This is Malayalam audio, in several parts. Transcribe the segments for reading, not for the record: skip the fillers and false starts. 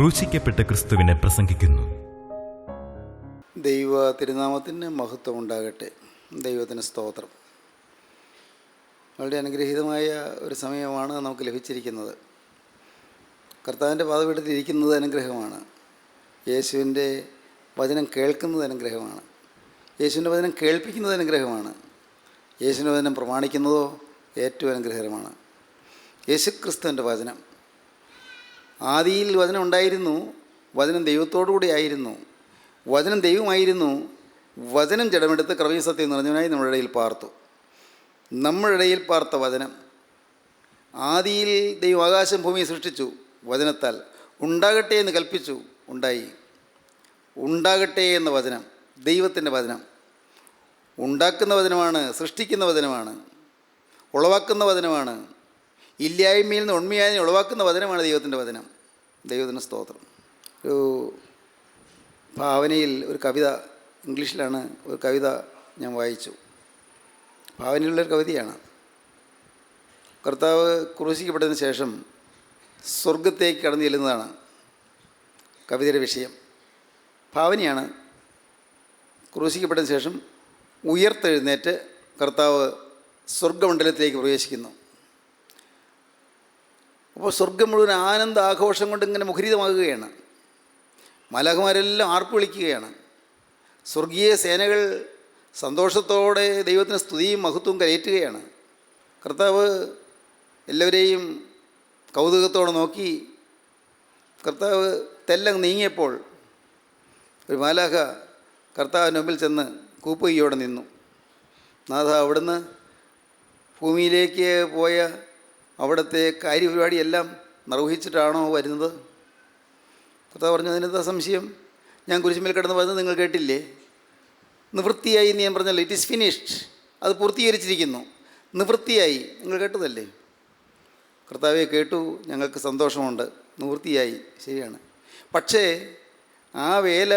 ക്രൂശിക്കപ്പെട്ട ക്രിസ്തുവിനെ പ്രസംഗിക്കുന്നു. ദൈവ തിരുനാമത്തിന് മഹത്വം ഉണ്ടാകട്ടെ. ദൈവത്തിന് സ്തോത്രം. വളരെ അനുഗ്രഹീതമായ ഒരു സമയമാണ് നമുക്ക് ലഭിച്ചിരിക്കുന്നത്. കർത്താവിൻ്റെ പാദപീഠത്തിൽ ഇരിക്കുന്നത് അനുഗ്രഹമാണ്. യേശുവിൻ്റെ വചനം കേൾക്കുന്നത് അനുഗ്രഹമാണ്. യേശുവിൻ്റെ വചനം കേൾപ്പിക്കുന്നത് അനുഗ്രഹമാണ്. യേശുവിൻ്റെ വചനം പ്രമാണിക്കുന്നതോ ഏറ്റവും അനുഗ്രഹകരമാണ്. യേശുക്രിസ്തുവിൻ്റെ വചനം, ആദിയിൽ വചനം ഉണ്ടായിരുന്നു, വചനം ദൈവത്തോടു കൂടി ആയിരുന്നു, വചനം ദൈവമായിരുന്നു, വചനം ജഡമെടുത്ത് കൃപയും സത്യം നിറഞ്ഞവനായി നമ്മുടെ ഇടയിൽ പാർത്തു. നമ്മുടെ ഇടയിൽ പാർത്ത വചനം, ആദിയിൽ ദൈവം ആകാശം ഭൂമിയെ സൃഷ്ടിച്ചു, വചനത്താൽ ഉണ്ടാകട്ടെ എന്ന് കൽപ്പിച്ചു, ഉണ്ടായി. ഉണ്ടാകട്ടെ എന്ന വചനം ദൈവത്തിൻ്റെ വചനം. ഉണ്ടാക്കുന്ന വചനമാണ്, സൃഷ്ടിക്കുന്ന വചനമാണ്, ഉളവാക്കുന്ന വചനമാണ്, ഇല്ലായ്മയിൽ നിന്ന് ഉണ്മയായി ഉളവാക്കുന്ന വചനമാണ് ദൈവത്തിൻ്റെ വചനം. ദൈവത്തിന് സ്തോത്രം. ഒരു ഭാവനയിൽ ഒരു കവിത, ഇംഗ്ലീഷിലാണ് ഒരു കവിത ഞാൻ വായിച്ചു. ഭാവനയിലുള്ളൊരു കവിതയാണ്. കർത്താവ് ക്രൂശിക്കപ്പെട്ടതിന് ശേഷം സ്വർഗത്തേക്ക് കടന്നു ചെല്ലുന്നതാണ് കവിതയുടെ വിഷയം. ഭാവനയാണ്. ക്രൂശിക്കപ്പെട്ടതിന് ശേഷം ഉയർത്തെഴുന്നേറ്റ് കർത്താവ് സ്വർഗമണ്ഡലത്തിലേക്ക് പ്രവേശിക്കുന്നു. അപ്പോൾ സ്വർഗം മുഴുവൻ ആനന്ദ ആഘോഷം കൊണ്ട് ഇങ്ങനെ മുഖരിതമാകുകയാണ്. മാലാഖമാരെല്ലാം ആർപ്പ് വിളിക്കുകയാണ്. സ്വർഗീയ സേനകൾ സന്തോഷത്തോടെ ദൈവത്തിന് സ്തുതിയും മഹത്വവും കരയേറ്റുകയാണ്. കർത്താവ് എല്ലാവരെയും കൗതുകത്തോടെ നോക്കി. കർത്താവ് തെല്ലം നീങ്ങിയപ്പോൾ ഒരു മാലാഖ കർത്താവിന് മുമ്പിൽ ചെന്ന് കൂപ്പുകയോടെ നിന്നു. നാഥ, അവിടുന്ന് ഭൂമിയിലേക്ക് പോയ അവിടുത്തെ കാര്യപരിപാടിയെല്ലാം നിർവഹിച്ചിട്ടാണോ വരുന്നത്? കർത്താവ് പറഞ്ഞു, അതിനെന്താ സംശയം? ഞാൻ കുരിശുമേൽ കിടന്ന് വരുന്നത് നിങ്ങൾ കേട്ടില്ലേ? നിവൃത്തിയായി എന്ന് ഞാൻ പറഞ്ഞല്ലോ. It is finished. അത് പൂർത്തീകരിച്ചിരിക്കുന്നു, നിവൃത്തിയായി. നിങ്ങൾ കേട്ടതല്ലേ? കർത്താവെ, കേട്ടു, ഞങ്ങൾക്ക് സന്തോഷമുണ്ട്, നിവൃത്തിയായി, ശരിയാണ്. പക്ഷേ ആ വേല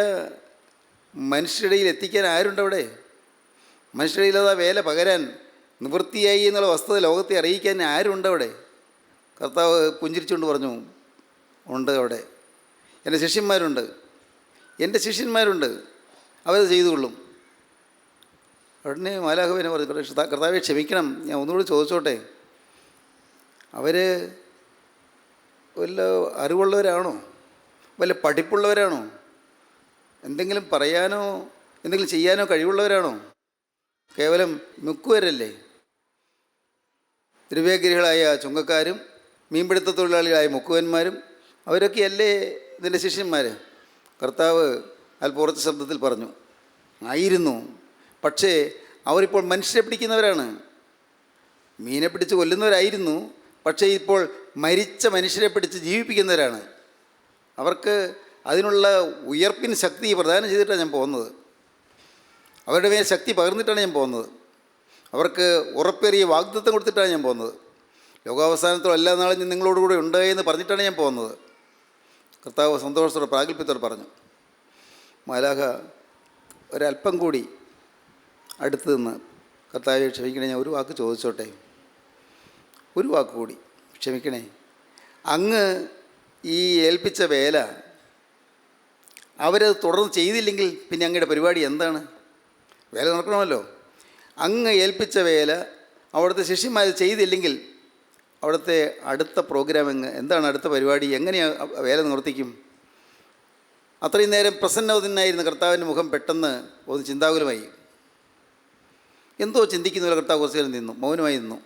മനുഷ്യരുടെ ഇടയിൽ എത്തിക്കാൻ ആരുണ്ടവിടെ? മനുഷ്യരുടെ ഇടയിൽ ആ വേല പകരാൻ, നിവൃത്തിയായി എന്നുള്ള വസ്തുത ലോകത്തെ അറിയിക്കാൻ ആരുണ്ടവിടെ? കർത്താവ് പുഞ്ചിരിച്ചുകൊണ്ട് പറഞ്ഞു, ഉണ്ട്, അവിടെ എൻ്റെ ശിഷ്യന്മാരുണ്ട്, എൻ്റെ ശിഷ്യന്മാരുണ്ട്, അവരത് ചെയ്തുകൊള്ളും. ഉടനെ മാലാഖവിനെ പറഞ്ഞു, കർത്താവെ ക്ഷമിക്കണം, ഞാൻ ഒന്നുകൂടി ചോദിച്ചോട്ടെ, അവർ വല്ല അറിവുള്ളവരാണോ? വല്ല പഠിപ്പുള്ളവരാണോ? എന്തെങ്കിലും പറയാനോ എന്തെങ്കിലും ചെയ്യാനോ കഴിവുള്ളവരാണോ? കേവലം മുക്കുവരല്ലേ? ദ്രവ്യാഗ്രഹികളായ ചുങ്കക്കാരും മീൻപിടുത്ത തൊഴിലാളികളായ മുക്കുവന്മാരും അവരൊക്കെയല്ലേ ഇതിൻ്റെ ശിഷ്യന്മാർ? കർത്താവ് അല്പം ഉറച്ച ശബ്ദത്തിൽ പറഞ്ഞു, ആയിരുന്നു. പക്ഷേ അവരിപ്പോൾ മനുഷ്യരെ പിടിക്കുന്നവരാണ്. മീനെ പിടിച്ച് കൊല്ലുന്നവരായിരുന്നു, പക്ഷേ ഇപ്പോൾ മരിച്ച മനുഷ്യരെ പിടിച്ച് ജീവിപ്പിക്കുന്നവരാണ്. അവർക്ക് അതിനുള്ള ഉയർപ്പിന് ശക്തി പ്രദാനം ചെയ്തിട്ടാണ് ഞാൻ പോകുന്നത്. അവരുടെ മേൽ ശക്തി പകർന്നിട്ടാണ് ഞാൻ പോകുന്നത്. അവർക്ക് ഉറപ്പേറിയ വാഗ്ദത്തം കൊടുത്തിട്ടാണ് ഞാൻ പോകുന്നത്. ലോകാവസാനത്തോളം എല്ലാ നാളും ഞാൻ നിങ്ങളോടുകൂടെ ഉണ്ട് എന്ന് പറഞ്ഞിട്ടാണ് ഞാൻ പോകുന്നത്. കർത്താവ് സന്തോഷത്തോടെ പ്രാഗൽഭ്യത്തോടെ പറഞ്ഞു. മാലാഖ ഒരല്പം കൂടി അടുത്ത് നിന്ന്, കർത്താവെ ക്ഷമിക്കണേ, ഞാൻ ഒരു വാക്ക് ചോദിച്ചോട്ടെ, ഒരു വാക്ക് കൂടി ക്ഷമിക്കണേ. അങ്ങ് ഈ ഏൽപ്പിച്ച വേല അവരത് തുടർന്ന് ചെയ്തില്ലെങ്കിൽ പിന്നെ അങ്ങയുടെ പരിപാടി എന്താണ്? വേല നടക്കണമല്ലോ. അങ്ങ് ഏൽപ്പിച്ച വേല അവിടുത്തെ ശിഷ്യന്മാർ ചെയ്തില്ലെങ്കിൽ അവിടുത്തെ അടുത്ത പ്രോഗ്രാം എന്താണ്? അടുത്ത പരിപാടി എങ്ങനെയാണ് വേല നിവർത്തിക്കും? അത്രയും നേരം പ്രസന്നവതനായിരുന്ന കർത്താവിൻ്റെ മുഖം പെട്ടെന്ന് ഒന്ന് ചിന്താകുലമായി. എന്തോ ചിന്തിക്കുന്നില്ല. കർത്താവ് കുറച്ച് നേരം നിന്നു, മൗനമായി നിന്നു.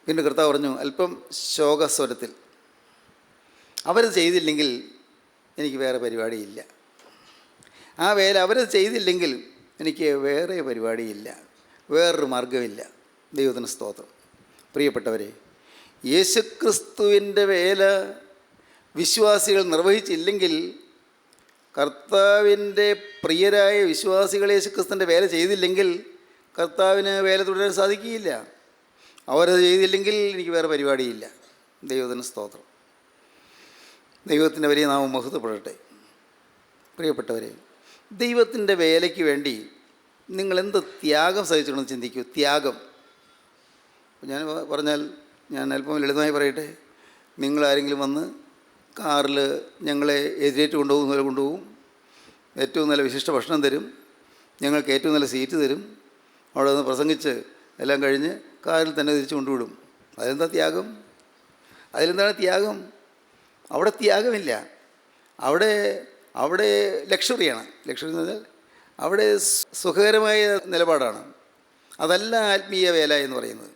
പിന്നെ കർത്താവ് പറഞ്ഞു അല്പം ശോകസ്വരത്തിൽ, അവരത് ചെയ്തില്ലെങ്കിൽ എനിക്ക് വേറെ പരിപാടിയില്ല. ആ വേല അവരത് ചെയ്തില്ലെങ്കിൽ എനിക്ക് വേറെ പരിപാടിയില്ല, വേറൊരു മാർഗമില്ല. ദൈവത്തിന് സ്തോത്രം. പ്രിയപ്പെട്ടവരെ, യേശുക്രിസ്തുവിൻ്റെ വേല വിശ്വാസികൾ നിർവഹിച്ചില്ലെങ്കിൽ, കർത്താവിൻ്റെ പ്രിയരായ വിശ്വാസികൾ യേശുക്രിസ്തുവിൻ്റെ വേല ചെയ്തില്ലെങ്കിൽ കർത്താവിന് വേല തുടരാൻ സാധിക്കുകയില്ല. അവരത് ചെയ്തില്ലെങ്കിൽ എനിക്ക് വേറെ പരിപാടിയില്ല. ദൈവത്തിന് സ്തോത്രം. ദൈവത്തിൻ്റെ വലിയ നാമം മഹത്വപ്പെടട്ടെ. പ്രിയപ്പെട്ടവരെ, ദൈവത്തിൻ്റെ വേലയ്ക്ക് വേണ്ടി നിങ്ങളെന്ത് ത്യാഗം സഹിച്ചിട്ടുണ്ടെന്ന് ചിന്തിക്കൂ. ത്യാഗം ഞാൻ പറഞ്ഞാൽ, ഞാൻ അല്പം ലളിതമായി പറയട്ടെ. നിങ്ങളാരെങ്കിലും വന്ന് കാറിൽ ഞങ്ങളെ എതിരേറ്റ് കൊണ്ടുപോകുന്നവരെ കൊണ്ടുപോകും, ഏറ്റവും നല്ല വിശിഷ്ട ഭക്ഷണം തരും, ഞങ്ങൾക്ക് ഏറ്റവും നല്ല സീറ്റ് തരും, അവിടെ നിന്ന് പ്രസംഗിച്ച് എല്ലാം കഴിഞ്ഞ് കാറിൽ തന്നെ തിരിച്ചു കൊണ്ടുവിടും. അതിലെന്താ ത്യാഗം? അതിലെന്താണ് ത്യാഗം? അവിടെ ത്യാഗമില്ല. അവിടെ ലക്ഷറിയാണ്. ലക്ഷറി എന്ന് പറഞ്ഞാൽ അവിടെ സുഖകരമായ നിലപാടാണ്. അതല്ല ആത്മീയ വേല എന്ന് പറയുന്നത്.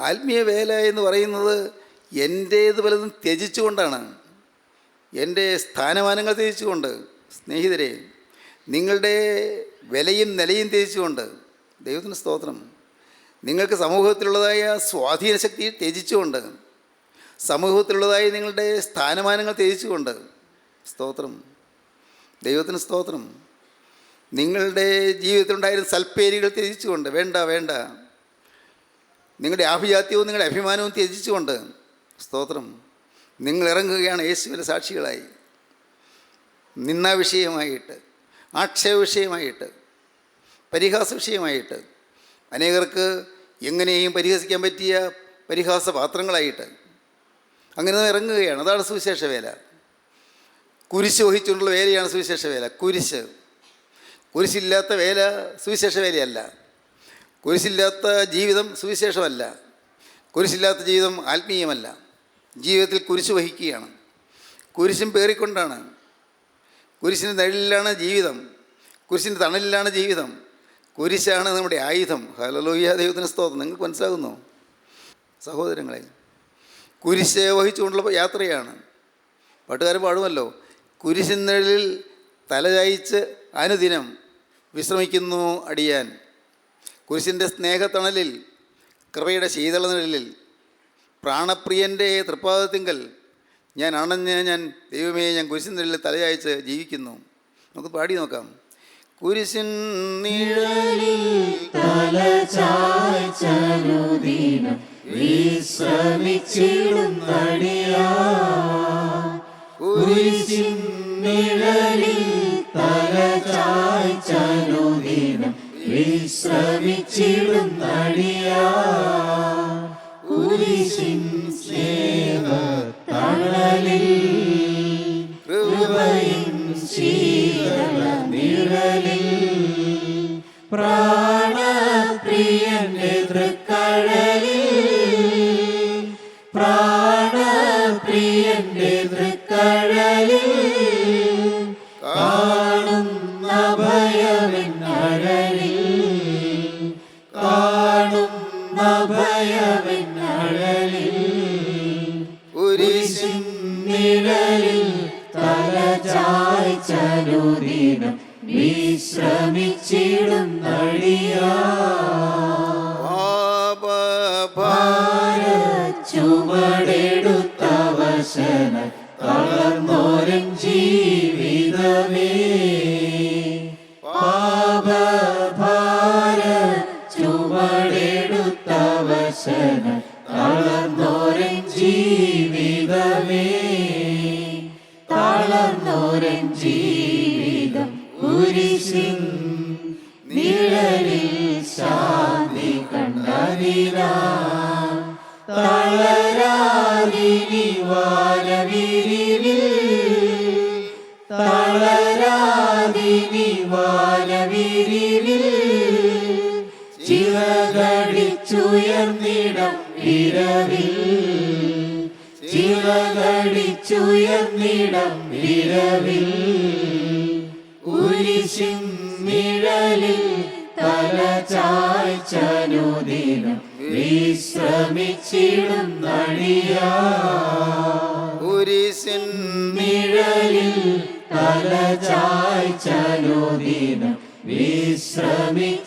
ആത്മീയ വേല എന്ന് പറയുന്നത് എൻ്റേത് പലതും ത്യജിച്ചുകൊണ്ടാണ്, എൻ്റെ സ്ഥാനമാനങ്ങൾ ത്യജിച്ചുകൊണ്ട്. സ്നേഹിതരെ, നിങ്ങളുടെ വിലയും നിലയും ത്യജിച്ചുകൊണ്ട്, ദൈവത്തിന് സ്തോത്രം, നിങ്ങൾക്ക് സമൂഹത്തിലുള്ളതായ സ്വാധീന ശക്തി ത്യജിച്ചുകൊണ്ട്, സമൂഹത്തിലുള്ളതായ നിങ്ങളുടെ സ്ഥാനമാനങ്ങൾ ത്യജിച്ചുകൊണ്ട്, സ്തോത്രം, ദൈവത്തിന് സ്തോത്രം, നിങ്ങളുടെ ജീവിതത്തിലുണ്ടായിരുന്ന സൽപ്പേരുകൾ ത്യജിച്ചുകൊണ്ട്, വേണ്ട നിങ്ങളുടെ ആഭിജാത്യവും നിങ്ങളുടെ അഭിമാനവും ത്യജിച്ചുകൊണ്ട്, സ്തോത്രം, നിങ്ങൾ ഇറങ്ങുകയാണ് യേശുവിൻ്റെ സാക്ഷികളായി. നിന്നാ വിഷയമായിട്ട്, ആക്ഷേപ വിഷയമായിട്ട്, പരിഹാസ വിഷയമായിട്ട്, അനേകർക്ക് എങ്ങനെയും പരിഹസിക്കാൻ പറ്റിയ പരിഹാസ പാത്രങ്ങളായിട്ട് അങ്ങനെ ഇറങ്ങുകയാണ്. അതാണ് സുവിശേഷ വേല. കുരിശ് വഹിച്ചുകൊണ്ടുള്ള വേലയാണ് സുവിശേഷ വേല. കുരിശില്ലാത്ത വേല സുവിശേഷ വേലയല്ല. കുരിശില്ലാത്ത ജീവിതം സുവിശേഷമല്ല. കുരിശില്ലാത്ത ജീവിതം ആത്മീയമല്ല. ജീവിതത്തിൽ കുരിശ് വഹിക്കുകയാണ്. കുരിശും പേറിക്കൊണ്ടാണ്. കുരിശിൻ്റെ നിഴലിലാണ് ജീവിതം. കുരിശിൻ്റെ തണലിലാണ് ജീവിതം. കുരിശാണ് നമ്മുടെ ആയുധം. ഹല്ലേലൂയ, ദൈവത്തിന് സ്തോത്രം. നിങ്ങൾക്ക് മനസ്സിലാകുന്നു സഹോദരങ്ങളെ? കുരിശ് വഹിച്ചുകൊണ്ടുള്ള യാത്രയാണ്. പാട്ടുകാരൻ പാടുമല്ലോ, കുരിശിൻ നിഴലിൽ തലചായിച്ച് അനുദിനം വിശ്രമിക്കുന്നു അടിയാൻ. കുരിശിൻ്റെ സ്നേഹത്തണലിൽ, കൃപയുടെ ശീതള നിഴലിൽ, പ്രാണപ്രിയൻ്റെ തൃപ്പാദത്തിങ്കൽ ഞാൻ ദൈവമേ, ഞാൻ കുരിശിൻ നിഴലിൽ തലചായിച്ച് ജീവിക്കുന്നു. നമുക്ക് പാടി നോക്കാം. കുരിശിൻ നിഴലിൽ തലചായ്ച്ചനുദിനം വിശ്രമിച്ചിടുന്നടിയാൻ. കുരിശിൻ നിഴലിൽ തലചായ്ച്ചനുദിനം വിശ്രമിച്ചിടുന്നടിയാൻ. കുരിശിൻ സ്നേഹത്തണലിൽ, കൃപയും ശീതള നിഴലിൽ, പ്രാണപ്രിയന്റെ തൃക്കഴലിൽ, പ്രാണപ്രിയന്റെ തൃക്കഴലിൽ കാണുന്ന ഭയമെന്നഴലിൽ, കാണുന്ന ഭയമെന്നഴലിൽ. കുരിശിൻ നിഴലിൽ തലചായ്ച്ചനുദിനം വിശ്രമിച്ചിടുന്നടിയാൻ. ചുമടെടുത്തവശന തളർന്നോരൻ ജീവിതമേ, പാപഭാര ചുമടെടുത്തവശന തളർന്നോരൻ ജീവിതമേ, തളർന്നോരൻ ജീവിതം കുരിശിൻ നിഴലിൽ ശാന്തി കണ്ടതിനാൽ. തളരാതിനി വാനവിരിവിൽ, തളരാതിനി വാനവിരിവിൽ, ചിറകടിച്ചുയർന്നിടം ഇരവിൽ, ചിറകടിച്ചുയർന്നിടം ഇരവിൽ. കുരിശിൻ നിഴലിൽ തലചായ്ച്ചനുദിനം വിശ്രമിച്ചിടുന്നടിയാൻ. കുരിശിൻ നിഴലിൽ തലചായ്ച്ചനുദിനം വിശ്രമിച്ചിടുന്നടിയാൻ.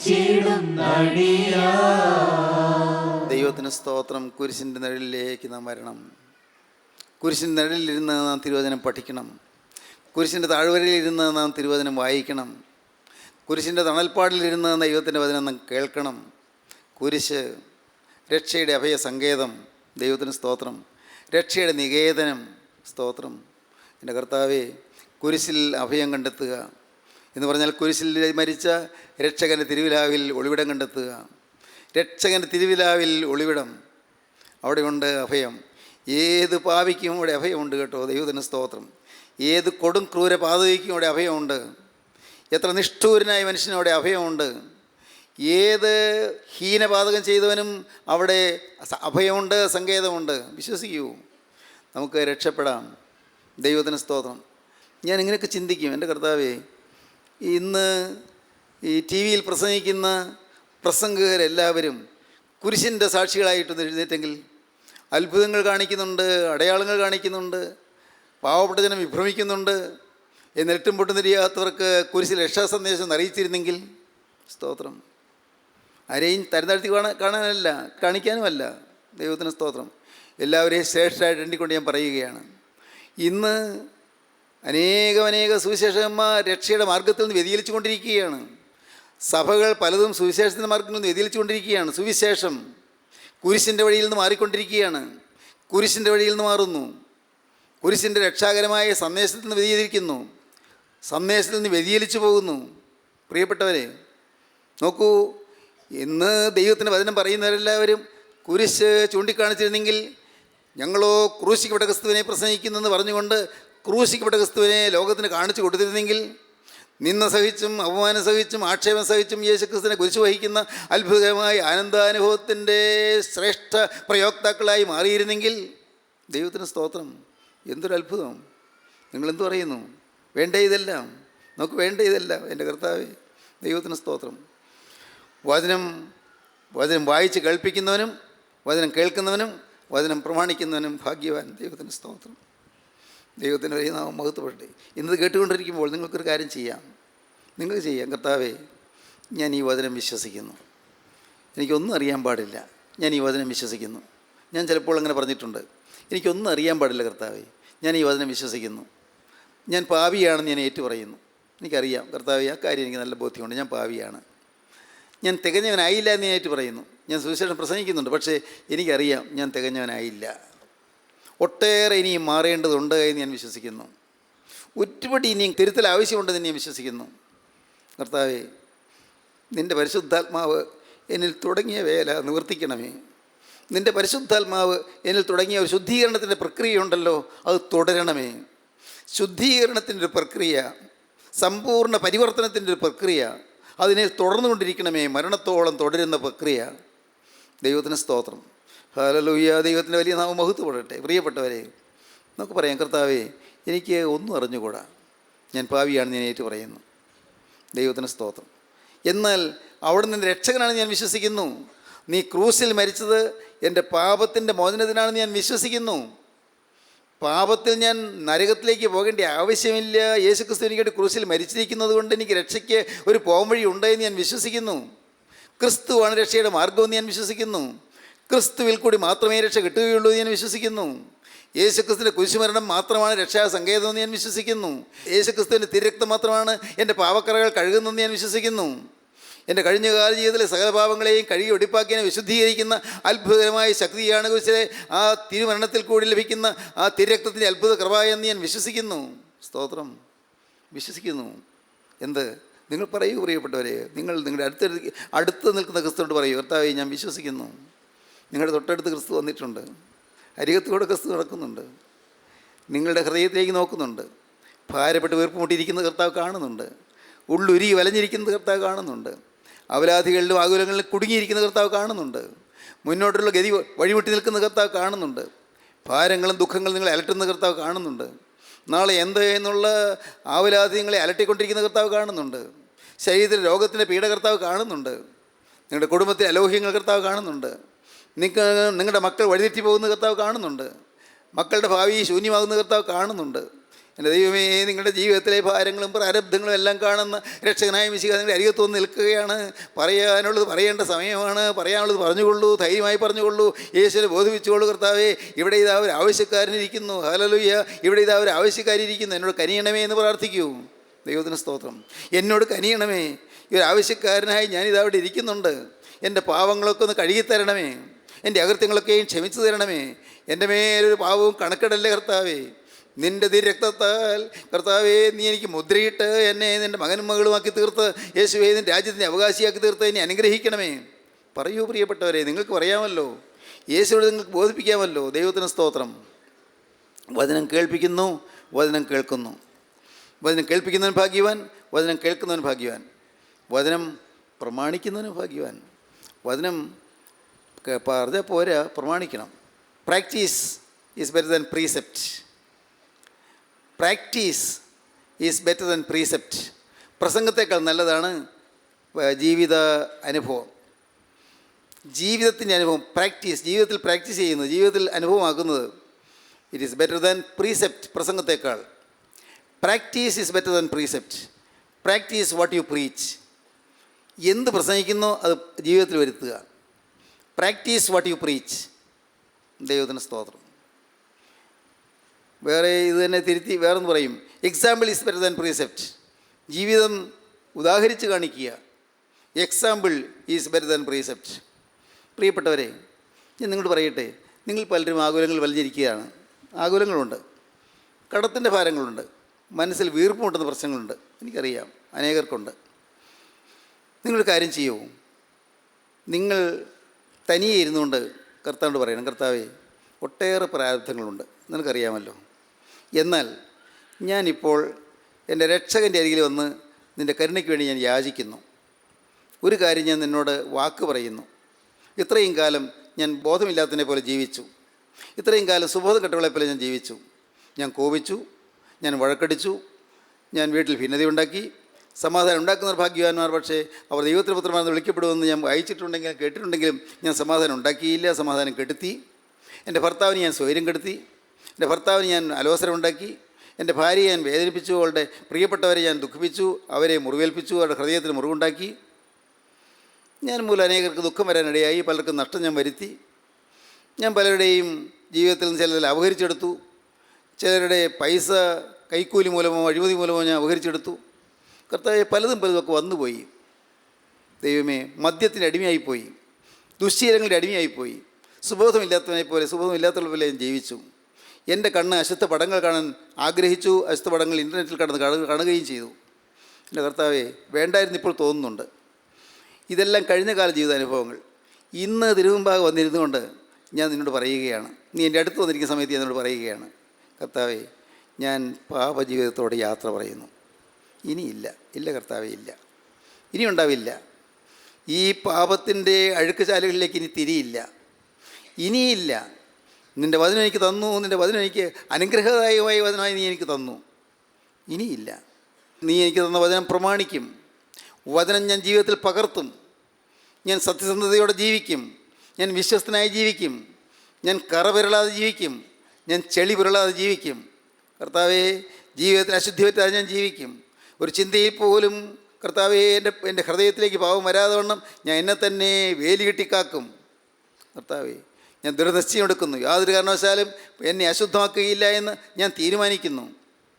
ദൈവത്തിന് സ്തോത്രം. കുരിശിൻ്റെ നിഴലിലേക്ക് നാം വരണം. കുരിശിൻ്റെ നിഴലിലിരുന്ന് നാം തിരുവചനം പഠിക്കണം. കുരിശിൻ്റെ താഴ്വരയിലിരുന്ന് നാം തിരുവചനം വായിക്കണം. കുരിശിൻ്റെ തണൽപ്പാടിലിരുന്ന് ദൈവത്തിൻ്റെ വചനം നാം കേൾക്കണം. കുരിശ് രക്ഷയുടെ അഭയ സങ്കേതം. ദൈവത്തിന് സ്തോത്രം. രക്ഷയുടെ നികേതനം. സ്തോത്രം. എൻ്റെ കർത്താവേ, കുരിശിൽ അഭയം കണ്ടെത്തുക എന്ന് പറഞ്ഞാൽ കുരിശിൽ മരിച്ച രക്ഷകൻ്റെ തിരുവിലാവിൽ ഒളിവിടം കണ്ടെത്തുക. രക്ഷകൻ്റെ തിരുവിലാവിൽ ഒളിവിടം, അവിടെയുണ്ട് അഭയം. ഏത് പാപിക്കും ഇവിടെ അഭയമുണ്ട് കേട്ടോ. ദൈവത്തിന് സ്തോത്രം. ഏത് കൊടും ക്രൂര പാതകിക്കും ഇവിടെ അഭയമുണ്ട്. എത്ര നിഷ്ഠൂരനായ മനുഷ്യനും അവിടെ അഭയമുണ്ട്. ഏത് ഹീനപാതകം ചെയ്തവനും അവിടെ അഭയമുണ്ട്, സങ്കേതമുണ്ട്. വിശ്വസിക്കൂ, നമുക്ക് രക്ഷപ്പെടാം. ദൈവത്തിന് സ്തോത്രം. ഞാൻ ഇങ്ങനെയൊക്കെ ചിന്തിക്കും, എൻ്റെ കർത്താവേ, ഇന്ന് ഈ ടി വിയിൽ പ്രസംഗിക്കുന്ന പ്രസംഗകരെല്ലാവരും കുരിശിൻ്റെ സാക്ഷികളായിട്ട് എഴുന്നേറ്റെങ്കിൽ, അത്ഭുതങ്ങൾ കാണിക്കുന്നുണ്ട്, അടയാളങ്ങൾ കാണിക്കുന്നുണ്ട്, പാവപ്പെട്ട ജനം വിഭ്രമിക്കുന്നുണ്ട്, എന്നിട്ടും പൊട്ടും തിരിയാത്തവർക്ക് കുരിശിൽ രക്ഷാസന്ദേശം അറിയിച്ചിരുന്നെങ്കിൽ, സ്തോത്രം. ആരെയും തരംതാഴ്ത്തി കാണാനല്ല, കാണിക്കാനുമല്ല. ദൈവത്തിന് സ്തോത്രം. എല്ലാവരെയും ശ്രേഷ്ഠമായിട്ട് എണ്ണിക്കൊണ്ട് ഞാൻ പറയുകയാണ്. ഇന്ന് അനേക സുവിശേഷകന്മാർ രക്ഷയുടെ മാർഗത്തിൽ നിന്ന് വ്യതിചലിച്ചു കൊണ്ടിരിക്കുകയാണ്. സഭകൾ പലതും സുവിശേഷത്തിൻ്റെ മാർഗത്തിൽ നിന്ന് വ്യതിചലിച്ചു കൊണ്ടിരിക്കുകയാണ്. സുവിശേഷം കുരിശിൻ്റെ വഴിയിൽ നിന്ന് മാറിക്കൊണ്ടിരിക്കുകയാണ്. കുരിശിൻ്റെ വഴിയിൽ നിന്ന് മാറുന്നു. കുരിശിൻ്റെ രക്ഷാകരമായ സന്ദേശത്തിൽ നിന്ന് വ്യതിചലിക്കുന്നു. സന്ദേശത്തിൽ നിന്ന് വ്യതിചലിച്ചു പോകുന്നു. പ്രിയപ്പെട്ടവരെ, നോക്കൂ, ഇന്ന് ദൈവത്തിൻ്റെ വചനം പറയുന്നവരെല്ലാവരും കുരിശ് ചൂണ്ടിക്കാണിച്ചിരുന്നെങ്കിൽ, ഞങ്ങളോ ക്രൂശിക്കപ്പെട്ട ക്രിസ്തുവിനെ പ്രസംഗിക്കുന്നെന്ന് പറഞ്ഞുകൊണ്ട് ക്രൂശിക്കപ്പെട്ട ക്രിസ്തുവിനെ ലോകത്തിന് കാണിച്ചു കൊടുത്തിരുന്നെങ്കിൽ, നിന്ന സഹിച്ചും അപമാനം സഹിച്ചും ആക്ഷേപം സഹിച്ചും യേശുക്രിസ്തുവിനെ കുരിശ് വഹിക്കുന്ന അത്ഭുതകരമായ ആനന്ദാനുഭവത്തിൻ്റെ ശ്രേഷ്ഠ പ്രയോക്താക്കളായി മാറിയിരുന്നെങ്കിൽ, ദൈവത്തിന് സ്തോത്രം. എന്തൊരു അത്ഭുതം! നിങ്ങളെന്തു പറയുന്നു? വേണ്ടേ ഇതെല്ലാം? നമുക്ക് വേണ്ടേ ഇതെല്ലാം? എൻ്റെ കർത്താവേ, ദൈവത്തിന് സ്തോത്രം. വചനം വായിച്ച് കേൾപ്പിക്കുന്നവനും വചനം കേൾക്കുന്നവനും വചനം പ്രമാണിക്കുന്നവനും ഭാഗ്യവാൻ. ദൈവത്തിന് സ്തോത്രം. ദൈവത്തിൻ്റെ വലിയ നാമം മഹത്വപ്പെടട്ടെ. ഇന്നത് കേട്ടുകൊണ്ടിരിക്കുമ്പോൾ നിങ്ങൾക്കൊരു കാര്യം ചെയ്യാം. നിങ്ങൾക്ക് ചെയ്യാം. കർത്താവേ, ഞാൻ ഈ വചനം വിശ്വസിക്കുന്നു. എനിക്കൊന്നും അറിയാൻ പാടില്ല, ഞാൻ ഈ വചനം വിശ്വസിക്കുന്നു. ഞാൻ ചിലപ്പോൾ അങ്ങനെ പറഞ്ഞിട്ടുണ്ട്, എനിക്കൊന്നും അറിയാൻ പാടില്ല കർത്താവേ, ഞാൻ ഈ വചനം വിശ്വസിക്കുന്നു. ഞാൻ പാപിയാണെന്ന് ഞാൻ ഏറ്റുപറയുന്നു. എനിക്കറിയാം കർത്താവേ, ആ കാര്യം എനിക്ക് നല്ല ബോധ്യമുണ്ട്. ഞാൻ പാപിയാണ്. ഞാൻ തികഞ്ഞവനായില്ല എന്ന് ഞാൻ പറയുന്നു. ഞാൻ സുവിശേഷം പ്രസംഗിക്കുന്നുണ്ട്, പക്ഷേ എനിക്കറിയാം ഞാൻ തികഞ്ഞവനായില്ല. ഒട്ടേറെ ഇനിയും മാറേണ്ടതുണ്ട് എന്ന് ഞാൻ വിശ്വസിക്കുന്നു. ഒരുപടി ഇനിയും തിരുത്തൽ ആവശ്യമുണ്ടെന്ന് ഞാൻ വിശ്വസിക്കുന്നു. കർത്താവേ, നിൻ്റെ പരിശുദ്ധാത്മാവ് എന്നിൽ തുടങ്ങിയ വേല നിവർത്തിക്കണമേ. നിൻ്റെ പരിശുദ്ധാത്മാവ് എന്നിൽ തുടങ്ങിയ ഒരു ശുദ്ധീകരണത്തിൻ്റെ പ്രക്രിയയുണ്ടല്ലോ, അത് തുടരണമേ. ശുദ്ധീകരണത്തിൻ്റെ ഒരു പ്രക്രിയ, സമ്പൂർണ്ണ പരിവർത്തനത്തിൻ്റെ ഒരു പ്രക്രിയ, അതിനെ തുടർന്നുകൊണ്ടിരിക്കണമേ. മരണത്തോളം തുടരുന്ന പ്രക്രിയ. ദൈവത്തിന് സ്തോത്രം. ഹല്ലേലൂയ. ദൈവത്തിൻ്റെ വലിയ നാമം മഹത്വപ്പെടട്ടെ. പ്രിയപ്പെട്ടവരെ, നമുക്ക് പറയാം, കർത്താവേ, എനിക്ക് ഒന്നും അറിഞ്ഞുകൂടാ, ഞാൻ പാപിയാണെന്ന് ഞാൻ ഏറ്റു പറയുന്നു. ദൈവത്തിന് സ്തോത്രം. എന്നാൽ അവിടെ നിന്ന് രക്ഷകനാണെന്ന് ഞാൻ വിശ്വസിക്കുന്നു. നീ ക്രൂസിൽ മരിച്ചത് എൻ്റെ പാപത്തിൻ്റെ മോചനത്തിനാണെന്ന് ഞാൻ വിശ്വസിക്കുന്നു. പാപത്തിൽ ഞാൻ നരകത്തിലേക്ക് പോകേണ്ട ആവശ്യമില്ല. യേശുക്രിസ്തു എനിക്കായിട്ട് ക്രൂസിൽ മരിച്ചിരിക്കുന്നത് കൊണ്ട് എനിക്ക് രക്ഷയ്ക്ക് ഒരു പോംവഴി ഉണ്ടെന്ന് ഞാൻ വിശ്വസിക്കുന്നു. ക്രിസ്തുവാണ് രക്ഷയുടെ മാർഗമെന്ന് ഞാൻ വിശ്വസിക്കുന്നു. ക്രിസ്തുവിൽ കൂടി മാത്രമേ രക്ഷ കിട്ടുകയുള്ളൂ എന്ന് ഞാൻ വിശ്വസിക്കുന്നു. യേശുക്രിസ്തുവിൻ്റെ കുരിശുമരണം മാത്രമാണ് രക്ഷാ സങ്കേതമെന്ന് ഞാൻ വിശ്വസിക്കുന്നു. യേശുക്രിസ്തുവിൻ്റെ തിരക്തം മാത്രമാണ് എൻ്റെ പാപക്കറകൾ കഴുകുന്നതെന്ന് ഞാൻ വിശ്വസിക്കുന്നു. എൻ്റെ കഴിഞ്ഞകാല ജീവിതത്തിലെ സകല പാപങ്ങളെയും കഴുകി ഒടിപ്പാക്കിയതിനെ വിശുദ്ധീകരിക്കുന്ന അത്ഭുതകരമായ ശക്തിയാണ് കുരിശിലെ ആ തിരുമരണത്തിൽ കൂടി ലഭിക്കുന്ന ആ തിരക്തത്തിൻ്റെ അത്ഭുത കൃപയെന്ന് ഞാൻ വിശ്വസിക്കുന്നു. സ്തോത്രം. വിശ്വസിക്കുന്നു. എന്ത്? നിങ്ങൾ പറയൂ പ്രിയപ്പെട്ടവരെ. നിങ്ങൾ നിങ്ങളുടെ അടുത്ത് നിൽക്കുന്ന ക്രിസ്തുവോട് പറയൂ, കർത്താവേ, ഞാൻ വിശ്വസിക്കുന്നു. നിങ്ങളുടെ തൊട്ടടുത്ത് ക്രിസ്തു വന്നിട്ടുണ്ട്. അരികത്തൂടെ ക്രിസ്തു നടക്കുന്നുണ്ട്. നിങ്ങളുടെ ഹൃദയത്തിലേക്ക് നോക്കുന്നുണ്ട്. ഭാരപ്പെട്ട് വീർപ്പുമുട്ടിയിരിക്കുന്ന കർത്താവ് കാണുന്നുണ്ട്. ഉള്ളുരുകി വലഞ്ഞിരിക്കുന്ന കർത്താവ് കാണുന്നുണ്ട്. അപരാധികളിലും ആകുലങ്ങളിലും കുടുങ്ങിയിരിക്കുന്ന കർത്താവ് കാണുന്നുണ്ട്. മുന്നോട്ടുള്ള ഗതി വഴിമുട്ടി നിൽക്കുന്ന കർത്താവ് കാണുന്നുണ്ട്. ഭാരങ്ങളും ദുഃഖങ്ങളും നിങ്ങളെ അലട്ടുന്ന കർത്താവ് കാണുന്നുണ്ട്. നാളെ എന്ത് എന്നുള്ള ആവലാതി നിങ്ങളെ അലട്ടിക്കൊണ്ടിരിക്കുന്ന കർത്താവ് കാണുന്നുണ്ട്. ശരീരത്തിലെ രോഗത്തിൻ്റെ പീഡ കർത്താവ് കാണുന്നുണ്ട്. നിങ്ങളുടെ കുടുംബത്തിലെ അലോഹ്യങ്ങൾ കർത്താവ് കാണുന്നുണ്ട്. നിങ്ങളുടെ മക്കൾ വഴിതെറ്റി പോകുന്ന കർത്താവ് കാണുന്നുണ്ട്. മക്കളുടെ ഭാവി ശൂന്യമാകുന്ന കർത്താവ് കാണുന്നുണ്ട്. എൻ്റെ ദൈവമേ, നിങ്ങളുടെ ജീവിതത്തിലെ ഭാരങ്ങളും പ്രാരബ്ധങ്ങളും എല്ലാം കാണുന്ന രക്ഷകനായ മിശിഹ നിങ്ങളുടെ അരികത്ത് വന്ന് നിൽക്കുകയാണ്. പറയാനുള്ളത് പറയേണ്ട സമയമാണ്. പറയാനുള്ളത് പറഞ്ഞുകൊള്ളൂ, ധൈര്യമായി പറഞ്ഞുകൊള്ളൂ. യേശുവിനെ ബോധിപ്പിച്ചുകൊള്ളൂ. കർത്താവേ, ഇവിടെ ഇതാ ഒരു ആവശ്യക്കാരനിരിക്കുന്നു. ഹല്ലേലൂയ. ഇവിടെ ഇതാ ഒരു ആവശ്യക്കാരിയിരിക്കുന്നു. എന്നോട് കനിയണമേ എന്ന് പ്രാർത്ഥിക്കൂ. ദൈവത്തിന് സ്തോത്രം. എന്നോട് കനിയണമേ. ഈ ഒരു ആവശ്യക്കാരനായി ഞാനിതാ അവിടെ ഇരിക്കുന്നുണ്ട്. എൻ്റെ പാവങ്ങളൊക്കെ ഒന്ന് കഴുകിത്തരണമേ. എൻ്റെ അകൃത്യങ്ങളൊക്കെയും ക്ഷമിച്ചു തരണമേ. എൻ്റെ മേലൊരു പാവവും കണക്കിടല്ലേ കർത്താവേ. നിൻ്റെ രക്തത്താൽ കർത്താവേ, നീ എനിക്ക് മുദ്രയിട്ട് എന്നെ നിൻ്റെ മകനും മകളുമാക്കി തീർത്ത്, യേശുവേ, നിൻ്റെ രാജ്യത്തിൻ്റെ അവകാശിയാക്കി തീർത്ത് എന്നെ അനുഗ്രഹിക്കണമേ. പറയൂ പ്രിയപ്പെട്ടവരെ, നിങ്ങൾക്ക് പറയാമല്ലോ, യേശുവോട് നിങ്ങൾക്ക് ബോധിപ്പിക്കാമല്ലോ. ദൈവത്തിന് സ്തോത്രം. വചനം കേൾപ്പിക്കുന്നു, വചനം കേൾക്കുന്നു. വചനം കേൾപ്പിക്കുന്നവൻ ഭാഗ്യവാൻ, വചനം കേൾക്കുന്നവൻ ഭാഗ്യവാൻ. വചനം പ്രമാണിക്കുന്നവന് ഭാഗ്യവാൻ. വചനം പറഞ്ഞാൽ പോരാ, പ്രമാണിക്കണം. Practice is better than precept. Practice is better than precept. പ്രസംഗത്തേക്കാൾ നല്ലതാണ് ജീവിത അനുഭവം, ജീവിതത്തിൻ്റെ അനുഭവം. പ്രാക്ടീസ്, ജീവിതത്തിൽ പ്രാക്ടീസ് ചെയ്യുന്നത്, ജീവിതത്തിൽ അനുഭവമാക്കുന്നത്. It is better than precept. പ്രസംഗത്തേക്കാൾ practice is better than precept. Practice what you preach. എന്ത് പ്രസംഗിക്കുന്നോ അത് ജീവിതത്തിൽ വരുത്തുക. Practice what you preach. ദൈവത്തിന് സ്തോത്രം. വേറെ ഇത് തന്നെ തിരുത്തി വേറെന്ന് പറയും, example is better than precept. ജീവിതം ഉദാഹരിച്ച് കാണിക്കുക. Example is better than precept. പ്രിയപ്പെട്ടവരെ, ഞാൻ നിങ്ങളോട് പറയട്ടെ, നിങ്ങൾ പലരും ആകുലങ്ങൾ വലിഞ്ഞിരിക്കുകയാണ്. ആകുലങ്ങളുണ്ട്, കടത്തിൻ്റെ ഭാരങ്ങളുണ്ട്, മനസ്സിൽ വീർപ്പുമുട്ടുന്ന പ്രശ്നങ്ങളുണ്ട്. എനിക്കറിയാം, അനേകർക്കുണ്ട്. നിങ്ങളൊരു കാര്യം ചെയ്യൂ. നിങ്ങൾ തനിയെ ഇരുന്നുകൊണ്ട് കർത്താവിനോട് പറയണം, കർത്താവേ, ഒട്ടേറെ പ്രാരബ്ധങ്ങളുണ്ട്, നിനക്കറിയാമല്ലോ. എന്നാൽ ഞാനിപ്പോൾ എൻ്റെ രക്ഷകൻ്റെ അരികിൽ വന്ന് നിൻ്റെ കരുണയ്ക്ക് വേണ്ടി ഞാൻ യാചിക്കുന്നു. ഒരു കാര്യം ഞാൻ നിന്നോട് വാക്ക് പറയുന്നു. ഇത്രയും കാലം ഞാൻ ബോധമില്ലാത്തതിനെ പോലെ ജീവിച്ചു. ഇത്രയും കാലം സുബോധം കെട്ടുകളെപ്പോലെ ഞാൻ ജീവിച്ചു. ഞാൻ കോപിച്ചു, ഞാൻ വഴക്കടിച്ചു, ഞാൻ വീട്ടിൽ ഭിന്നത ഉണ്ടാക്കി. സമാധാനം ഉണ്ടാക്കുന്നവർ ഭാഗ്യവാന്മാർ, പക്ഷേ അവർ ദൈവത്തിൻ്റെ പുത്രന്മാരെന്ന് വിളിക്കപ്പെടുമെന്ന് ഞാൻ വായിച്ചിട്ടുണ്ടെങ്കിലും കേട്ടിട്ടുണ്ടെങ്കിലും ഞാൻ സമാധാനം ഉണ്ടാക്കിയില്ല, സമാധാനം കെടുത്തി. എൻ്റെ ഭർത്താവിന് ഞാൻ സ്വൈര്യം കെടുത്തി. എൻ്റെ ഭർത്താവിന് ഞാൻ അലോസരം ഉണ്ടാക്കി. എൻ്റെ ഭാര്യയെ ഞാൻ വേദനിപ്പിച്ചു. അവളുടെ പ്രിയപ്പെട്ടവരെ ഞാൻ ദുഃഖിപ്പിച്ചു, അവരെ മുറിവേൽപ്പിച്ചു, അവരുടെ ഹൃദയത്തിന് മുറിവുണ്ടാക്കി. ഞാൻ മൂലം അനേകർക്ക് ദുഃഖം വരാനിടയായി, പലർക്കും നഷ്ടം ഞാൻ വരുത്തി. ഞാൻ പലരുടെയും ജീവിതത്തിൽ നിന്ന് ചിലതിൽ അപഹരിച്ചെടുത്തു. ചിലരുടെ പൈസ കൈക്കൂലി മൂലമോ അഴിമതി മൂലമോ ഞാൻ അപഹരിച്ചെടുത്തു. കർത്താവേ, പലതുമൊക്കെ വന്നുപോയി. ദൈവമേ, മദ്യത്തിൻ്റെ അടിമയായിപ്പോയി, ദുശ്ശീലങ്ങളുടെ അടിമയായിപ്പോയി, സുബോധമില്ലാത്തവനെ പോലെ സുബോധമില്ലാത്തവരെ പോലെ ഞാൻ ജീവിച്ചു. എൻ്റെ കണ്ണ് അശുദ്ധ പടങ്ങൾ കാണാൻ ആഗ്രഹിച്ചു. അശുദ്ധ പടങ്ങൾ ഇൻ്റർനെറ്റിൽ കാണുകയും ചെയ്തു. എൻ്റെ കർത്താവേ, വേണ്ടായിരുന്നു ഇപ്പോൾ തോന്നുന്നുണ്ട്. ഇതെല്ലാം കഴിഞ്ഞ കാല ജീവിതാനുഭവങ്ങൾ. ഇന്ന് തിരുമുമ്പാകെ വന്നിരുന്നുകൊണ്ട് ഞാൻ നിന്നോട് പറയുകയാണ്, നീ എൻ്റെ അടുത്ത് വന്നിരിക്കുന്ന സമയത്ത് ഞാൻ നിന്നോട് പറയുകയാണ്, കർത്താവേ, ഞാൻ പാപജീവിതത്തോടെ യാത്ര പറയുന്നു. ഇനിയില്ല, ഇല്ല കർത്താവേ, ഇല്ല, ഇനി ഉണ്ടാവില്ല. ഈ പാപത്തിൻ്റെ അഴുക്കുചാലുകളിലേക്ക് ഇനി തിരിയില്ല, ഇനിയില്ല. നിൻ്റെ വചനം എനിക്ക് തന്നു, നിൻ്റെ വചനം എനിക്ക് അനുഗ്രഹദായകമായ വചനമായി നീ എനിക്ക് തന്നു. ഇനിയില്ല. നീ എനിക്ക് തന്ന വചനം പ്രമാണിക്കും. വചനം ഞാൻ ജീവിതത്തിൽ പകർത്തും. ഞാൻ സത്യസന്ധതയോടെ ജീവിക്കും. ഞാൻ വിശ്വസ്തനായി ജീവിക്കും. ഞാൻ കറ പുരളാതെ ജീവിക്കും. ഞാൻ ചെളി പുരളാതെ ജീവിക്കും. കർത്താവേ, ജീവിതത്തിൽ അശുദ്ധി പറ്റാതെ ഞാൻ ജീവിക്കും. ഒരു ചിന്തയിൽ പോലും കർത്താവേ, എൻ്റെ ഹൃദയത്തിലേക്ക് പാവം വരാതെ വണ്ണം ഞാൻ എന്നെ തന്നെ വേലി കെട്ടിക്കാക്കും. കർത്താവേ, ഞാൻ ദൃഢനിശ്ചയം എടുക്കുന്നു. യാതൊരു കാരണവശാലും എന്നെ അശുദ്ധമാക്കുകയില്ല എന്ന് ഞാൻ തീരുമാനിക്കുന്നു.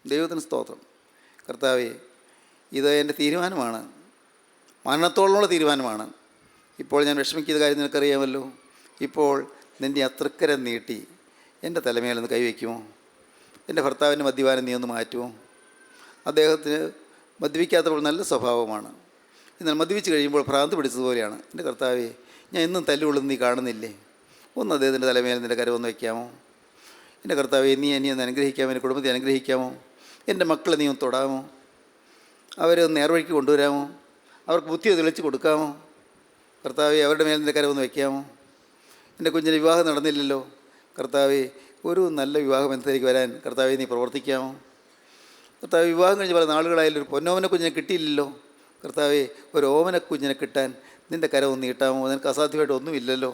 ദൈവത്തിന് സ്തോത്രം. കർത്താവേ, ഇത് എൻ്റെ തീരുമാനമാണ്, മരണത്തോളമുള്ള തീരുമാനമാണ്. ഇപ്പോൾ ഞാൻ വിഷമിക്കുന്ന കാര്യം നിനക്കറിയാമല്ലോ. ഇപ്പോൾ നിൻ്റെ അത്രക്കരം നീട്ടി എൻ്റെ തലമേലൊന്ന് കൈവയ്ക്കുമോ? എൻ്റെ ഭർത്താവിൻ്റെ മദ്യപാനം നീ ഒന്ന് മാറ്റുമോ? അദ്ദേഹത്തിന് മദ്യപിക്കാത്തപ്പോൾ നല്ല സ്വഭാവമാണ്. എന്നാൽ മദ്യപിച്ച് കഴിയുമ്പോൾ ഭ്രാന്ത് പിടിച്ചതുപോലെയാണ്. എൻ്റെ കർത്താവേ, ഞാൻ എന്നും തല്ലുകൊള്ളുന്നു നീ കാണുന്നില്ലേ? ഒന്ന് അദ്ദേഹത്തിൻ്റെ തലമേൽ നിൻ്റെ കരമൊന്ന് വയ്ക്കാമോ? എൻ്റെ കർത്താവേ, നീ എന്നെ ഒന്ന് അനുഗ്രഹിക്കാമോ? എൻ്റെ കുടുംബത്തെ അനുഗ്രഹിക്കാമോ? എൻ്റെ മക്കളെ നീ ഒന്ന് തൊടാമോ? അവരെ ഒന്ന് നേർവഴിക്ക് കൊണ്ടുവരാമോ? അവർക്ക് ബുദ്ധി തെളിച്ച് കൊടുക്കാമോ? കർത്താവേ, അവരുടെ മേൽ നിൻ്റെ കരമൊന്ന് വയ്ക്കാമോ? എൻ്റെ കുഞ്ഞിൻ്റെ വിവാഹം നടന്നില്ലല്ലോ. കർത്താവേ, ഒരു നല്ല വിവാഹ ബന്ധത്തിലേക്ക് വരാൻ കർത്താവേ നീ പ്രവർത്തിക്കാമോ? കർത്താവേ, വിവാഹം കഴിഞ്ഞ് പല നാളുകളായാലും ഒരു പൊന്നോമന കുഞ്ഞിനെ കിട്ടിയില്ലല്ലോ. കർത്താവേ, ഒരു ഓമന കുഞ്ഞിനെ കിട്ടാൻ നിൻ്റെ കരമൊന്ന് നീട്ടാമോ? നിനക്ക് അസാധ്യമായിട്ട് ഒന്നുമില്ലല്ലോ.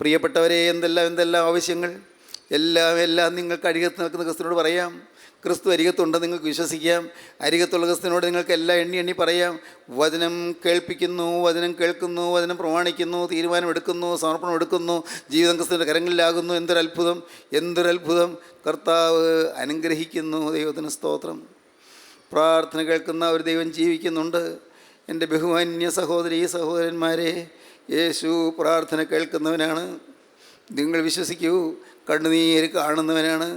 പ്രിയപ്പെട്ടവരെ, എന്തെല്ലാം ആവശ്യങ്ങൾ, എല്ലാം നിങ്ങൾക്ക് അരികത്ത് നിൽക്കുന്ന ക്രിസ്തുവിനോട് പറയാം. ക്രിസ്തു അരികത്തുണ്ട്, നിങ്ങൾക്ക് വിശ്വസിക്കാം. അരികത്തുള്ള ക്രിസ്തുവിനോട് നിങ്ങൾക്ക് എല്ലാം എണ്ണി പറയാം. വചനം കേൾപ്പിക്കുന്നു, വചനം കേൾക്കുന്നു, വചനം പ്രമാണിക്കുന്നു, തീരുമാനമെടുക്കുന്നു, സമർപ്പണം എടുക്കുന്നു, ജീവിതം ക്രിസ്തുവിൻ്റെ കരങ്ങളിലാകുന്നു. എന്തൊരത്ഭുതം! കർത്താവ് അനുഗ്രഹിക്കുന്നു. ദൈവത്തിന് സ്തോത്രം. പ്രാർത്ഥന കേൾക്കുന്ന ഒരു ദൈവം ജീവിക്കുന്നുണ്ട്. എൻ്റെ ബഹുമാന്യ സഹോദരീ സഹോദരന്മാരെ, യേശു പ്രാർത്ഥന കേൾക്കുന്നവനാണ്. നിങ്ങൾ വിശ്വസിക്കൂ. കണ്ണുനീര് കാണുന്നവനാണ്.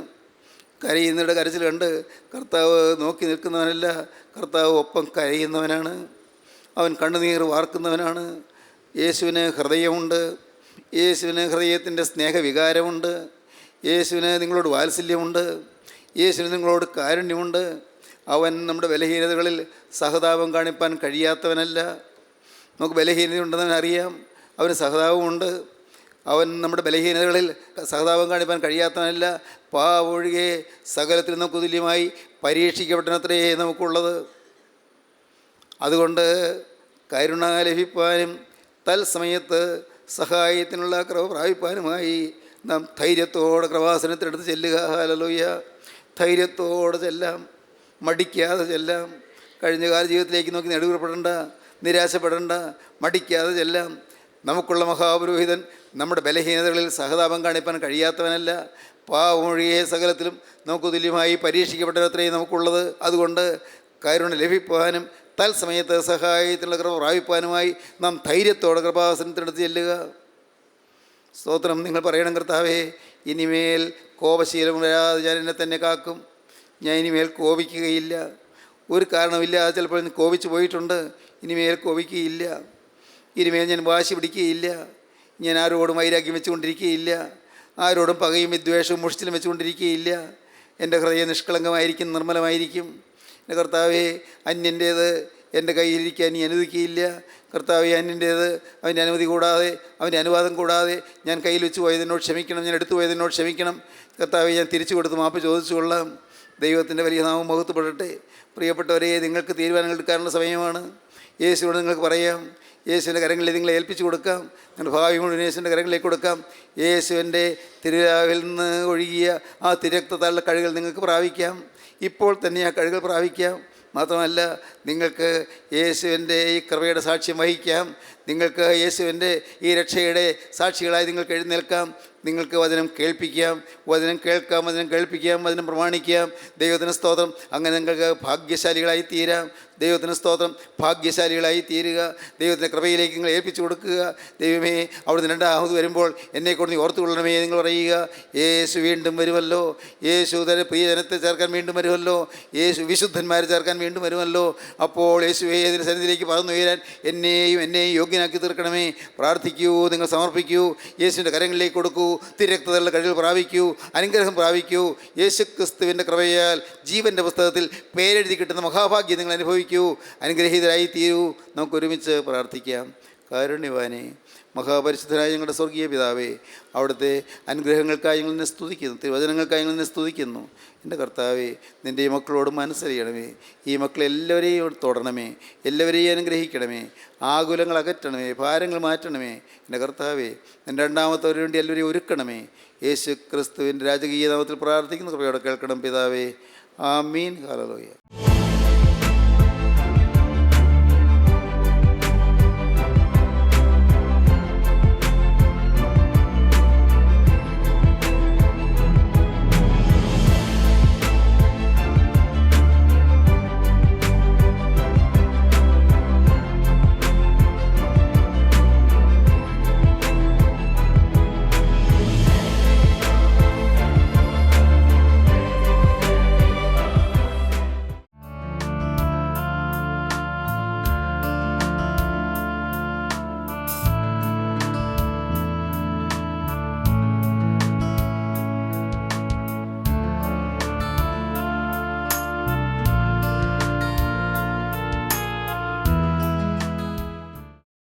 കരയുന്നവരുടെ കരച്ചിൽ കണ്ട് കർത്താവ് നോക്കി നിൽക്കുന്നവനല്ല, കർത്താവ് ഒപ്പം കരയുന്നവനാണ്. അവൻ കണ്ണുനീർ വാർക്കുന്നവനാണ്. യേശുവിന് ഹൃദയമുണ്ട്. യേശുവിന് ഹൃദയത്തിൻ്റെ സ്നേഹവികാരമുണ്ട്. യേശുവിന് നിങ്ങളോട് വാത്സല്യമുണ്ട്. യേശുവിന് നിങ്ങളോട് കാരുണ്യമുണ്ട്. അവൻ നമ്മുടെ ബലഹീനതകളിൽ സഹതാപം കാണിപ്പാൻ കഴിയാത്തവനല്ല. നമുക്ക് ബലഹീനതയുണ്ടെന്ന് അറിയാം, അവന് സഹതാപമുണ്ട്. അവൻ നമ്മുടെ ബലഹീനതകളിൽ സഹതാപം കാണിപ്പാൻ കഴിയാത്തവനല്ല. പാവൊഴികെ സകലത്തിൽ നമുക്ക് തുല്യമായി പരീക്ഷിക്കപ്പെട്ടനത്രേ നമുക്കുള്ളത്. അതുകൊണ്ട് കരുണ ലഭിപ്പാനും തത്സമയത്ത് സഹായത്തിനുള്ള കൃപ പ്രാപിപ്പാനുമായി നാം ധൈര്യത്തോടെ കൃപാസനത്തിനടുത്ത് ചെല്ലുക. ഹല്ലേലൂയ. ധൈര്യത്തോടെ ചെല്ലാം, മടിക്കാതെ ചെല്ലാം. കഴിഞ്ഞകാല ജീവിതത്തിലേക്ക് നോക്കി നെടുവേർപ്പെടേണ്ട, നിരാശപ്പെടേണ്ട, മടിക്കാതെ ചെല്ലാം. നമുക്കുള്ള മഹാപുരോഹിതൻ നമ്മുടെ ബലഹീനതകളിൽ സഹതാപം കാണിപ്പാൻ കഴിയാത്തവനല്ല. പാവമൊഴിയെ സകലത്തിലും നമുക്ക് തുല്യമായി പരീക്ഷിക്കപ്പെട്ടത്രയും നമുക്കുള്ളത്. അതുകൊണ്ട് കരുണ ലഭിപ്പാനും തത്സമയത്ത് സഹായത്തിനുള്ള കൃപ പ്രാപിപ്പാനുമായി നാം ധൈര്യത്തോടെ കൃപാസനത്തിനടുത്ത് ചെല്ലുക. സ്തോത്രം. നിങ്ങൾ പറയണം, കർത്താവേ, ഇനിമേൽ കോപശീലം വരാതെ ഞാൻ എന്നെ തന്നെ കാക്കും. ഞാൻ ഇനിമേൽ കോപിക്കുകയില്ല. ഒരു കാരണമില്ലാതെ ചിലപ്പോൾ കോപിച്ച് പോയിട്ടുണ്ട്. ഇനിമേൽ കോപിക്കുകയില്ല. ഇനിമേൽ ഞാൻ വാശി പിടിക്കുകയില്ല. ഞാൻ ആരോടും വൈരാഗ്യം വെച്ചുകൊണ്ടിരിക്കുകയില്ല. ആരോടും പകയും വിദ്വേഷവും മുഷ്ടിലും വെച്ചുകൊണ്ടിരിക്കുകയില്ല. എൻ്റെ ഹൃദയം നിഷ്കളങ്കമായിരിക്കും, നിർമ്മലമായിരിക്കും. എൻ്റെ കർത്താവേ, അന്യൻ്റേത് എൻ്റെ കയ്യിലിരിക്കാൻ നീ അനുവദിക്കുകയില്ല. കർത്താവേ, അന്യൻ്റേത് അവൻ്റെ അനുമതി കൂടാതെ, അവൻ്റെ അനുവാദം കൂടാതെ ഞാൻ കയ്യിൽ വെച്ച് പോയതിനോട് ക്ഷമിക്കണം, ഞാൻ എടുത്തു പോയതിനോട് ക്ഷമിക്കണം. കർത്താവേ, ഞാൻ തിരിച്ചു കൊടുത്ത് മാപ്പ് ചോദിച്ചു കൊള്ളാം. ദൈവത്തിൻ്റെ വലിയ നാമം മഹത്വപ്പെടട്ടെ. പ്രിയപ്പെട്ടവരെ, നിങ്ങൾക്ക് തീരുമാനങ്ങൾ എടുക്കാനുള്ള സമയമാണ്. യേശുവോട് നിങ്ങൾക്ക് പറയാം, യേശുവിൻ്റെ കരങ്ങളിൽ നിങ്ങളെ ഏൽപ്പിച്ചു കൊടുക്കാം. നിങ്ങളുടെ ഭാവി മുഴുവൻ യേശുവിൻ്റെ കരങ്ങളിലേക്ക് കൊടുക്കാം. യേശുവിൻ്റെ തിരുരാവിൽ നിന്ന് ഒഴുകിയ ആ തിരക്തത്താലുള്ള കഴികൾ നിങ്ങൾക്ക് പ്രാപിക്കാം. ഇപ്പോൾ തന്നെ ആ കഴികൾ പ്രാപിക്കാം. മാത്രമല്ല, നിങ്ങൾക്ക് യേശുവിൻ്റെ ഈ കൃപയുടെ സാക്ഷ്യം വഹിക്കാം. നിങ്ങൾക്ക് യേശുവിൻ്റെ ഈ രക്ഷയുടെ സാക്ഷികളായി നിങ്ങൾക്ക് എഴുന്നേൽക്കാം. നിങ്ങൾക്ക് വചനം കേൾപ്പിക്കാം, വചനം കേൾക്കാം, വചനം കേൾപ്പിക്കാം, വചനം പ്രമാണിക്കാം. ദൈവത്തിന് സ്തോത്രം. അങ്ങനെ നിങ്ങൾക്ക് ഭാഗ്യശാലികളായി തീരാം. ദൈവത്തിന് സ്തോത്രം. ഭാഗ്യശാലികളായി തീരുക. ദൈവത്തിൻ്റെ കൃപയിലേക്ക് നിങ്ങൾ ഏൽപ്പിച്ചു കൊടുക്കുക. ദൈവമേ, അവിടുന്ന് രണ്ടാമത് വരുമ്പോൾ എന്നെക്കൊണ്ട് നീ ഓർത്തുകൊള്ളണമേ നിങ്ങൾ പറയുക. യേശു വീണ്ടും വരുമല്ലോ. യേശു തന്റെ പ്രിയജനത്തെ ചേർക്കാൻ വീണ്ടും വരുമല്ലോ. യേശു വിശുദ്ധന്മാരെ ചേർക്കാൻ വീണ്ടും വരുമല്ലോ. അപ്പോൾ യേശുവേ, ഇതിൻ്റെ സന്നിധിയിലേക്ക് പറന്നുയരാൻ എന്നെയും യോഗ്യനാക്കി തീർക്കണമേ. പ്രാർത്ഥിക്കൂ, നിങ്ങൾ സമർപ്പിക്കൂ, യേശുവിൻ്റെ കരങ്ങളിലേക്ക് കൊടുക്കൂ. തിരക്തതയുള്ള കഴിവ് പ്രാപിക്കൂ, അനുഗ്രഹം പ്രാപിക്കൂ. യേശു ക്രിസ്തുവിൻ്റെ കൃപയാൽ ജീവൻ്റെ പുസ്തകത്തിൽ പേരെഴുതി കിട്ടുന്ന മഹാഭാഗ്യം നിങ്ങൾ അനുഭവിക്കൂ. അനുഗ്രഹീതരായി തീരൂ. നമുക്കൊരുമിച്ച് പ്രാർത്ഥിക്കാം. കാരുണ്യവാനേ, മഹാപരിശുദ്ധനായ ഞങ്ങളുടെ സ്വർഗീയ പിതാവേ, അവിടുത്തെ അനുഗ്രഹങ്ങൾക്കായി ഞങ്ങൾ നിന്നെ സ്തുതിക്കുന്നു, തിരുവചനങ്ങൾക്കായി ഞങ്ങൾ നിന്നെ സ്തുതിക്കുന്നു. എൻ്റെ കർത്താവേ, നിൻ്റെ ഈ മക്കളോട് മനസ്സറിയണമേ. ഈ മക്കളെല്ലാവരെയും തൊടണമേ, എല്ലാവരെയും അനുഗ്രഹിക്കണമേ. ആകുലങ്ങൾ അകറ്റണമേ, ഭാരങ്ങൾ മാറ്റണമേ. എൻ്റെ കർത്താവേ, എൻ്റെ രണ്ടാമത്തവന് വേണ്ടി എല്ലാവരെയും ഒരുക്കണമേ. യേശു ക്രിസ്തുവിൻ്റെ രാജകീയ നാമത്തിൽ പ്രാർത്ഥിക്കുന്ന കൃപയോടെ കേൾക്കണം പിതാവേ. ആമീൻ. ഹല്ലേലൂയ.